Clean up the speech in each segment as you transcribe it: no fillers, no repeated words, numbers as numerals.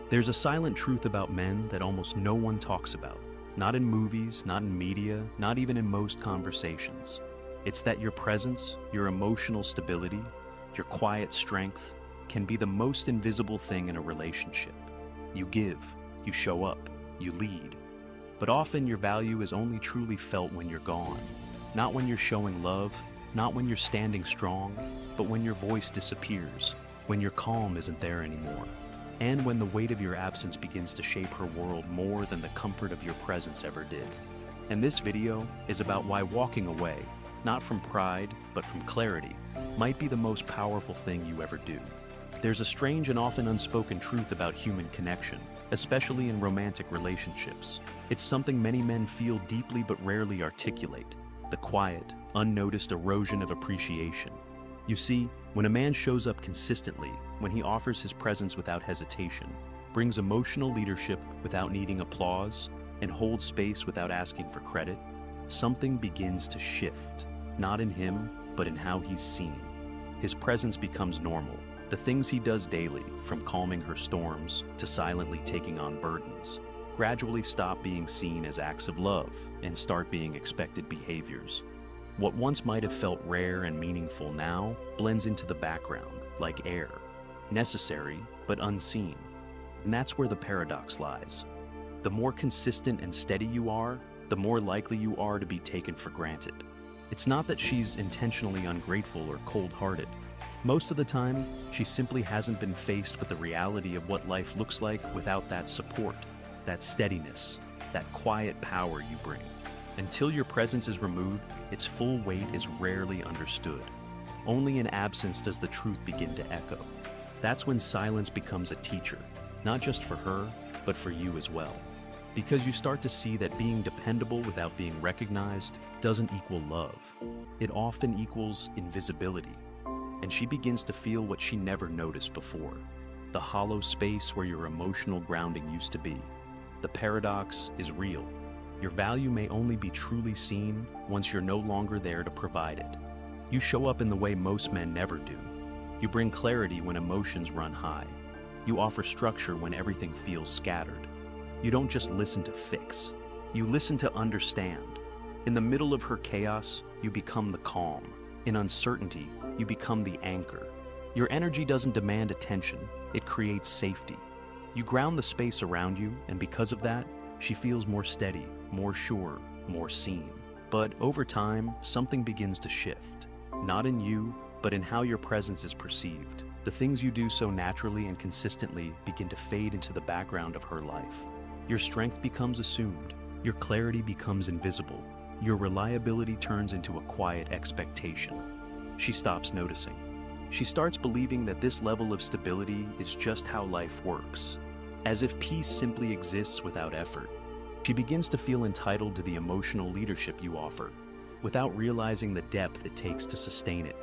There's a silent truth about men that almost no one talks about. Not in movies, not in media, not even in most conversations. It's that your presence, your emotional stability, your quiet strength can be the most invisible thing in a relationship. You give, you show up, you lead. But often your value is only truly felt when you're gone. Not when you're showing love, not when you're standing strong, but when your voice disappears, when your calm isn't there anymore, and when the weight of your absence begins to shape her world more than the comfort of your presence ever did. And this video is about why walking away, not from pride, but from clarity, might be the most powerful thing you ever do. There's a strange and often unspoken truth about human connection, especially in romantic relationships. It's something many men feel deeply but rarely articulate: the quiet, unnoticed erosion of appreciation. You see, when a man shows up consistently, when he offers his presence without hesitation, brings emotional leadership without needing applause, and holds space without asking for credit, something begins to shift, not in him, but in how he's seen. His presence becomes normal. The things he does daily, from calming her storms to silently taking on burdens, gradually stop being seen as acts of love and start being expected behaviors. What once might have felt rare and meaningful now blends into the background, like air, necessary but unseen. And that's where the paradox lies. The more consistent and steady you are, the more likely you are to be taken for granted. It's not that she's intentionally ungrateful or cold-hearted. Most of the time, she simply hasn't been faced with the reality of what life looks like without that support, that steadiness, that quiet power you bring. Until your presence is removed, its full weight is rarely understood. Only in absence does the truth begin to echo. That's when silence becomes a teacher, not just for her, but for you as well. Because you start to see that being dependable without being recognized doesn't equal love. It often equals invisibility. And she begins to feel what she never noticed before: the hollow space where your emotional grounding used to be. The paradox is real. Your value may only be truly seen once you're no longer there to provide it. You show up in the way most men never do. You bring clarity when emotions run high. You offer structure when everything feels scattered. You don't just listen to fix. You listen to understand. In the middle of her chaos, you become the calm. In uncertainty, you become the anchor. Your energy doesn't demand attention, it creates safety. You ground the space around you, and because of that, she feels more steady, more sure, more seen. But over time, something begins to shift. Not in you, but in how your presence is perceived. The things you do so naturally and consistently begin to fade into the background of her life. Your strength becomes assumed. Your clarity becomes invisible. Your reliability turns into a quiet expectation. She stops noticing. She starts believing that this level of stability is just how life works, as if peace simply exists without effort. She begins to feel entitled to the emotional leadership you offer, without realizing the depth it takes to sustain it.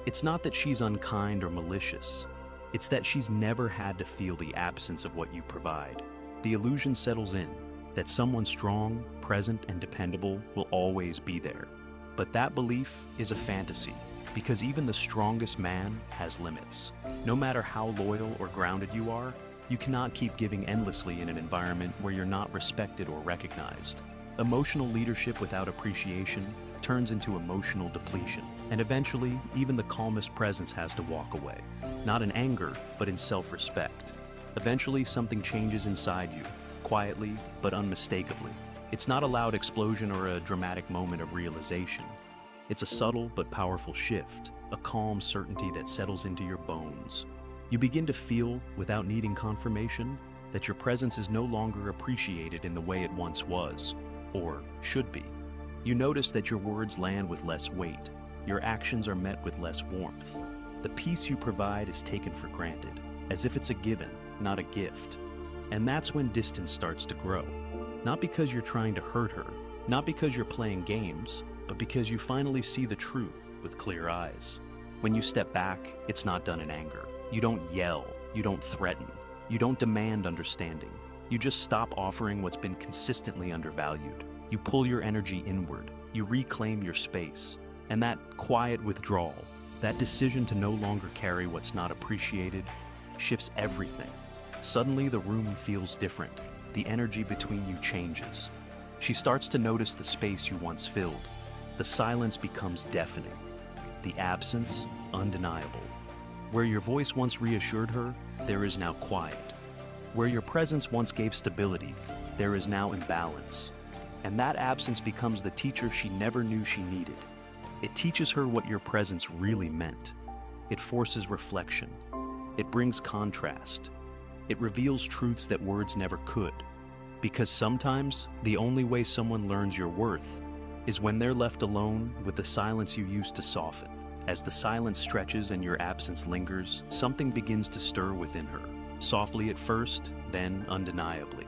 It's not that she's unkind or malicious. It's that she's never had to feel the absence of what you provide. The illusion settles in that someone strong, present, and dependable will always be there. But that belief is a fantasy, because even the strongest man has limits. No matter how loyal or grounded you are, you cannot keep giving endlessly in an environment where you're not respected or recognized. Emotional leadership without appreciation turns into emotional depletion, and eventually, even the calmest presence has to walk away. Not in anger, but in self-respect. Eventually, something changes inside you, quietly but unmistakably. It's not a loud explosion or a dramatic moment of realization. It's a subtle but powerful shift, a calm certainty that settles into your bones. You begin to feel, without needing confirmation, that your presence is no longer appreciated in the way it once was, or should be. You notice that your words land with less weight, your actions are met with less warmth. The peace you provide is taken for granted, as if it's a given, not a gift. And that's when distance starts to grow. Not because you're trying to hurt her, not because you're playing games, but because you finally see the truth with clear eyes. When you step back, it's not done in anger. You don't yell, you don't threaten, you don't demand understanding. You just stop offering what's been consistently undervalued. You pull your energy inward, you reclaim your space. And that quiet withdrawal, that decision to no longer carry what's not appreciated, shifts everything. Suddenly, the room feels different. The energy between you changes. She starts to notice the space you once filled. The silence becomes deafening. The absence, undeniable. Where your voice once reassured her, there is now quiet. Where your presence once gave stability, there is now imbalance. And that absence becomes the teacher she never knew she needed. It teaches her what your presence really meant. It forces reflection. It brings contrast. It reveals truths that words never could. Because sometimes, the only way someone learns your worth is when they're left alone with the silence you used to soften. As the silence stretches and your absence lingers, something begins to stir within her. Softly at first, then undeniably.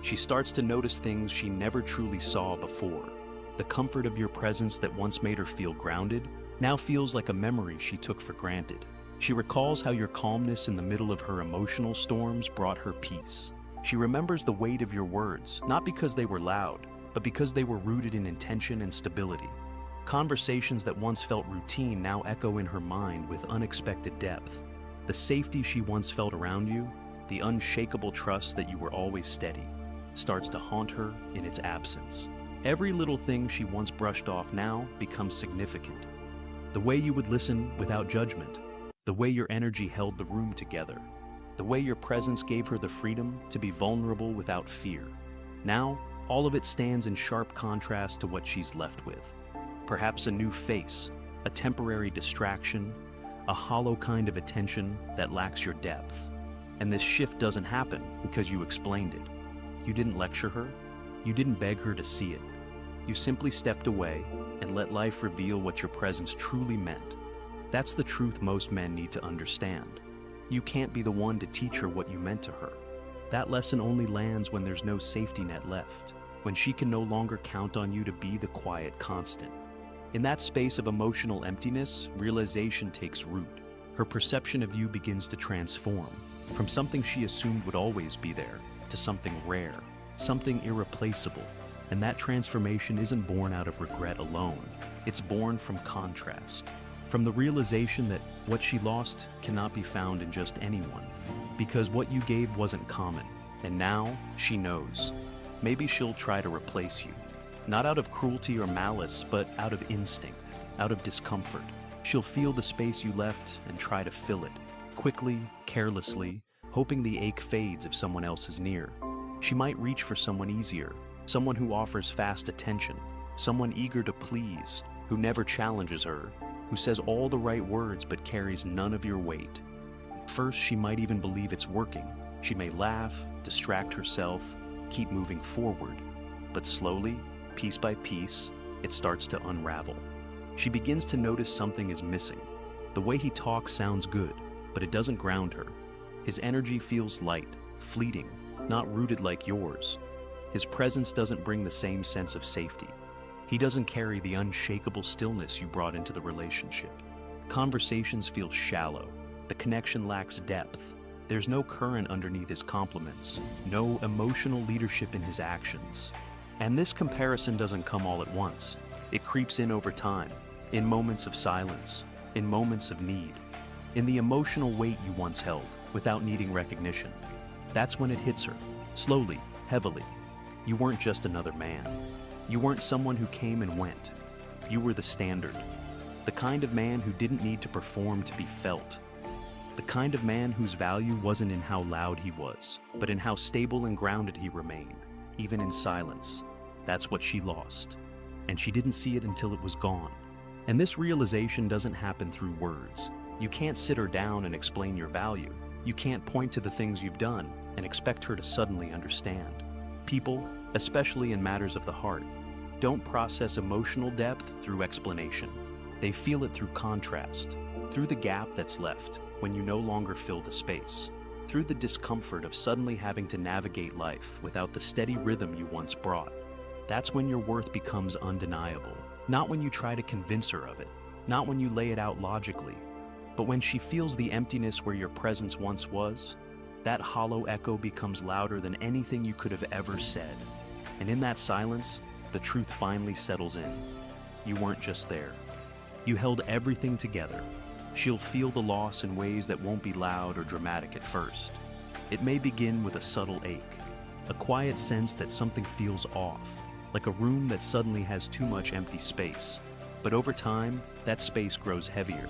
She starts to notice things she never truly saw before. The comfort of your presence that once made her feel grounded now feels like a memory she took for granted. She recalls how your calmness in the middle of her emotional storms brought her peace. She remembers the weight of your words, not because they were loud, but because they were rooted in intention and stability. Conversations that once felt routine now echo in her mind with unexpected depth. The safety she once felt around you, the unshakable trust that you were always steady, starts to haunt her in its absence. Every little thing she once brushed off now becomes significant. The way you would listen without judgment, the way your energy held the room together, the way your presence gave her the freedom to be vulnerable without fear. Now, all of it stands in sharp contrast to what she's left with. Perhaps a new face, a temporary distraction, a hollow kind of attention that lacks your depth. And this shift doesn't happen because you explained it. You didn't lecture her. You didn't beg her to see it. You simply stepped away and let life reveal what your presence truly meant. That's the truth most men need to understand. You can't be the one to teach her what you meant to her. That lesson only lands when there's no safety net left, when she can no longer count on you to be the quiet constant. In that space of emotional emptiness, realization takes root. Her perception of you begins to transform, from something she assumed would always be there, to something rare, something irreplaceable. And that transformation isn't born out of regret alone. It's born from contrast. From the realization that what she lost cannot be found in just anyone, because what you gave wasn't common. And now, she knows. Maybe she'll try to replace you. Not out of cruelty or malice, but out of instinct, out of discomfort. She'll feel the space you left and try to fill it, quickly, carelessly, hoping the ache fades if someone else is near. She might reach for someone easier, someone who offers fast attention, someone eager to please, who never challenges her, who says all the right words but carries none of your weight. First, she might even believe it's working. She may laugh, distract herself, keep moving forward. But slowly, piece by piece, it starts to unravel. She begins to notice something is missing. The way he talks sounds good, but it doesn't ground her. His energy feels light, fleeting, not rooted like yours. His presence doesn't bring the same sense of safety. He doesn't carry the unshakable stillness you brought into the relationship. Conversations feel shallow. The connection lacks depth. There's no current underneath his compliments, no emotional leadership in his actions. And this comparison doesn't come all at once. It creeps in over time, in moments of silence, in moments of need, in the emotional weight you once held without needing recognition. That's when it hits her, slowly, heavily. You weren't just another man. You weren't someone who came and went. You were the standard. The kind of man who didn't need to perform to be felt. The kind of man whose value wasn't in how loud he was, but in how stable and grounded he remained, even in silence. That's what she lost. And she didn't see it until it was gone. And this realization doesn't happen through words. You can't sit her down and explain your value. You can't point to the things you've done and expect her to suddenly understand. People, especially in matters of the heart, don't process emotional depth through explanation. They feel it through contrast, through the gap that's left when you no longer fill the space, through the discomfort of suddenly having to navigate life without the steady rhythm you once brought. That's when your worth becomes undeniable, not when you try to convince her of it, not when you lay it out logically, but when she feels the emptiness where your presence once was. That hollow echo becomes louder than anything you could have ever said. And in that silence, the truth finally settles in. You weren't just there. You held everything together. She'll feel the loss in ways that won't be loud or dramatic at first. It may begin with a subtle ache, a quiet sense that something feels off, like a room that suddenly has too much empty space. But over time, that space grows heavier.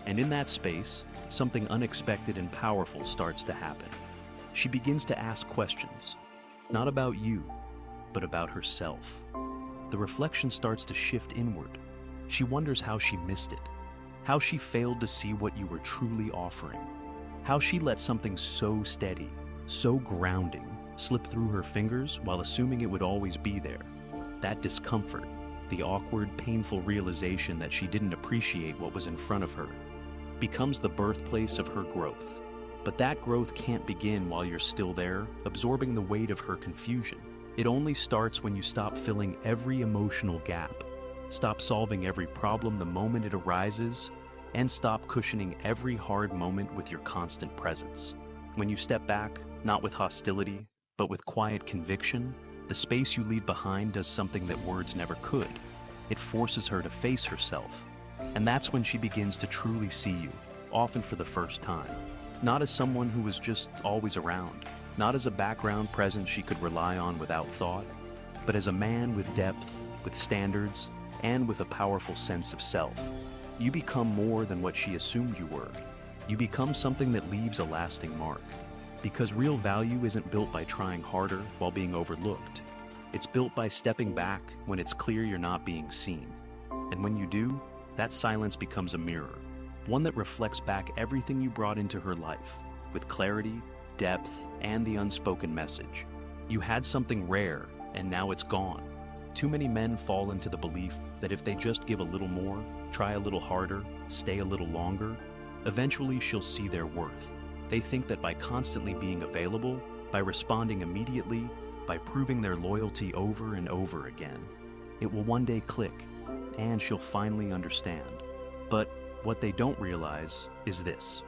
And in that space, something unexpected and powerful starts to happen. She begins to ask questions, not about you, but about herself. The reflection starts to shift inward. She wonders how she missed it, how she failed to see what you were truly offering, how she let something so steady, so grounding, slip through her fingers while assuming it would always be there. That discomfort, the awkward, painful realization that she didn't appreciate what was in front of her, becomes the birthplace of her growth. But that growth can't begin while you're still there, absorbing the weight of her confusion. It only starts when you stop filling every emotional gap, stop solving every problem the moment it arises, and stop cushioning every hard moment with your constant presence. When you step back, not with hostility, but with quiet conviction, the space you leave behind does something that words never could. It forces her to face herself. And that's when she begins to truly see you, often for the first time. Not as someone who was just always around, not as a background presence she could rely on without thought, but as a man with depth, with standards, and with a powerful sense of self. You become more than what she assumed you were. You become something that leaves a lasting mark. Because real value isn't built by trying harder while being overlooked. It's built by stepping back when it's clear you're not being seen. And when you do, that silence becomes a mirror, one that reflects back everything you brought into her life, with clarity, depth, and the unspoken message. You had something rare, and now it's gone. Too many men fall into the belief that if they just give a little more, try a little harder, stay a little longer, eventually she'll see their worth. They think that by constantly being available, by responding immediately, by proving their loyalty over and over again, it will one day click, and she'll finally understand. But what they don't realize is this.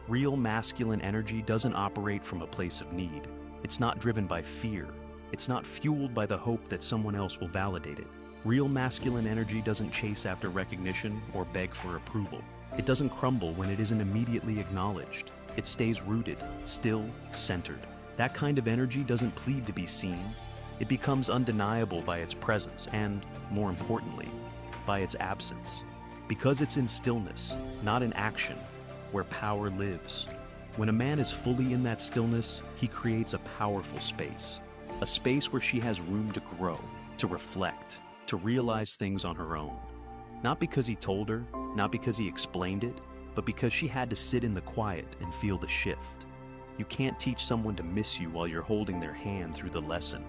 Real masculine energy doesn't operate from a place of need. It's not driven by fear. It's not fueled by the hope that someone else will validate it. Real masculine energy doesn't chase after recognition or beg for approval. It doesn't crumble when it isn't immediately acknowledged. It stays rooted, still, centered. That kind of energy doesn't plead to be seen. It becomes undeniable by its presence and, more importantly, by its absence. Because it's in stillness, not in action, where power lives. When a man is fully in that stillness, he creates a powerful space. A space where she has room to grow, to reflect, to realize things on her own. Not because he told her, not because he explained it, but because she had to sit in the quiet and feel the shift. You can't teach someone to miss you while you're holding their hand through the lesson.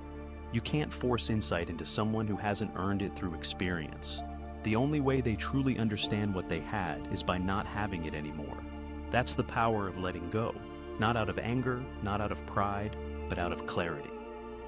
You can't force insight into someone who hasn't earned it through experience. The only way they truly understand what they had is by not having it anymore. That's the power of letting go. Not out of anger, not out of pride, but out of clarity.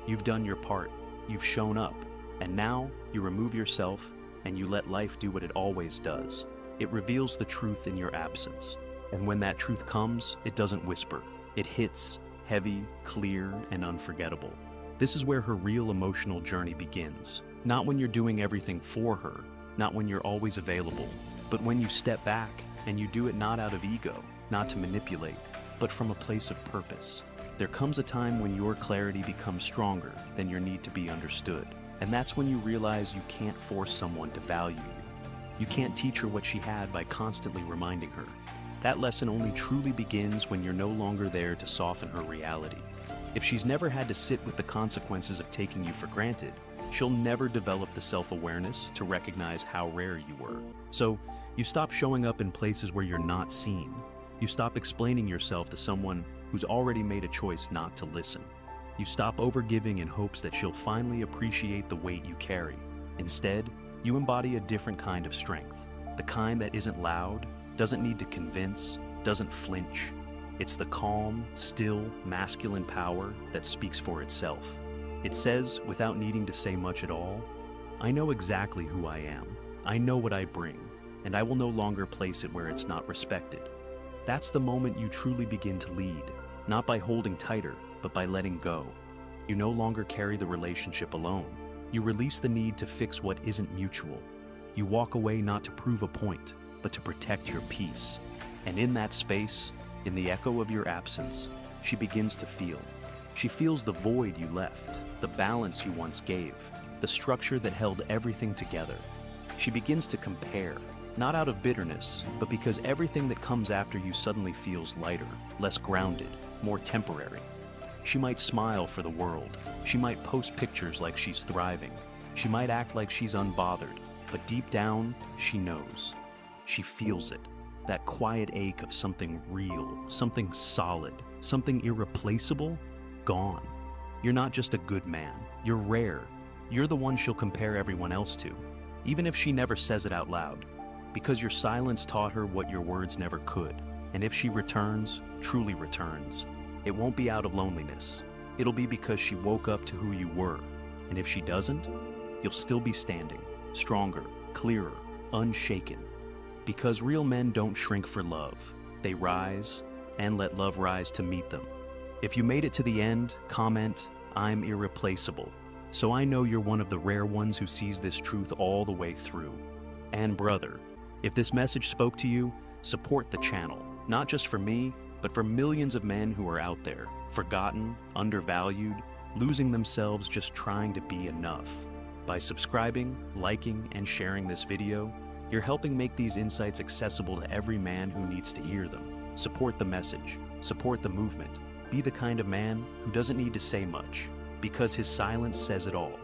You've done your part, you've shown up, and now you remove yourself and you let life do what it always does. It reveals the truth in your absence. And when that truth comes, it doesn't whisper. It hits, heavy, clear, and unforgettable. This is where her real emotional journey begins. Not when you're doing everything for her, not when you're always available, but when you step back and you do it not out of ego, not to manipulate, but from a place of purpose. There comes a time when your clarity becomes stronger than your need to be understood. And that's when you realize you can't force someone to value you. You can't teach her what she had by constantly reminding her. That lesson only truly begins when you're no longer there to soften her reality. If she's never had to sit with the consequences of taking you for granted, she'll never develop the self-awareness to recognize how rare you were. So, you stop showing up in places where you're not seen. You stop explaining yourself to someone who's already made a choice not to listen. You stop overgiving in hopes that she'll finally appreciate the weight you carry. Instead, you embody a different kind of strength. The kind that isn't loud, doesn't need to convince, doesn't flinch. It's the calm, still, masculine power that speaks for itself. It says, without needing to say much at all, I know exactly who I am. I know what I bring, and I will no longer place it where it's not respected. That's the moment you truly begin to lead, not by holding tighter, but by letting go. You no longer carry the relationship alone. You release the need to fix what isn't mutual. You walk away not to prove a point, but to protect your peace. And in that space, in the echo of your absence, she begins to feel. She feels the void you left, the balance you once gave, the structure that held everything together. She begins to compare, not out of bitterness, but because everything that comes after you suddenly feels lighter, less grounded, more temporary. She might smile for the world. She might post pictures like she's thriving. She might act like she's unbothered, but deep down, she knows. She feels it. That quiet ache of something real, something solid, something irreplaceable, gone. You're not just a good man. You're rare. You're the one she'll compare everyone else to, even if she never says it out loud, because your silence taught her what your words never could. And if she returns, truly returns, it won't be out of loneliness. It'll be because she woke up to who you were. And if she doesn't, you'll still be standing, stronger, clearer, unshaken. Because real men don't shrink for love. They rise and let love rise to meet them. If you made it to the end, comment, "I'm irreplaceable." So I know you're one of the rare ones who sees this truth all the way through. And brother, if this message spoke to you, support the channel, not just for me, but for millions of men who are out there, forgotten, undervalued, losing themselves just trying to be enough. By subscribing, liking, and sharing this video, you're helping make these insights accessible to every man who needs to hear them. Support the message, support the movement. Be the kind of man who doesn't need to say much, because his silence says it all.